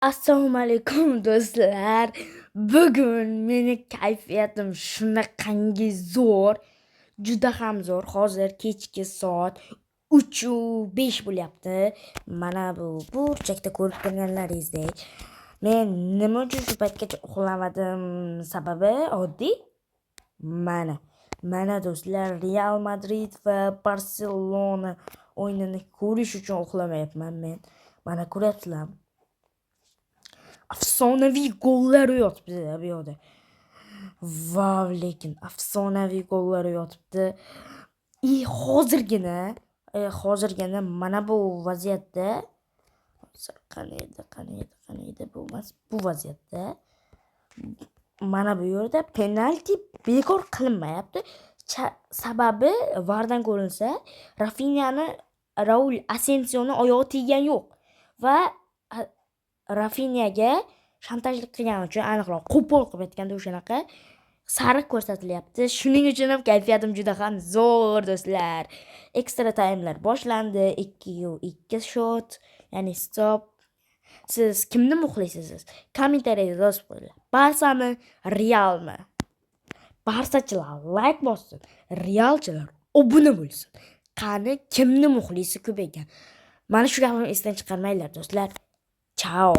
Assalomu alaykum do'stlar. Bugun meni kayfiyatim shunaqangi zo'r, juda ham zo'r. Hozir kechki soat 3:05 bo'lyapti. Mana bu burchakda ko'rib turganlaringizdek. Men nima uchun shu paytgacha uxlamadim? Sababi oddiy. Mana do'stlar, Real Madrid va Barselona o'yinini ko'rish uchun uxlamayapman men. Mana ko'ryapsizlarmi? Afsonaviy gollar yotibdi bu yoqda. Vav, lekin afsonaviy gollar yotibdi. Hozirgina mana bu vaziyatda qaniydi bu vaziyatda mana bu yerda penalti bekor qilinmayapti. Sababi VARdan ko'rinsa, Raul Asensioni oyog'i tegani yo'q va Rafinyaga shantajlik qilgani uchun, aniqroq qo'pol qilib aytganda o'shanaqa sariq ko'rsatilyapti. Shuning uchun ham kayfiyatim juda ham zo'r do'stlar. Ekstra taymlar boshlandi. 2-2 shot, ya'ni stop. Siz kimni muxlissiz? Kommentariyada yozib qo'yinglar. Barsami, Realmi? Barsachilar like bossin, Realchilar obuna bo'lsin. Qani kimni muxlisi ko'paygan? Mana shu gapimni esdan chiqarmanglar do'stlar. Ciao.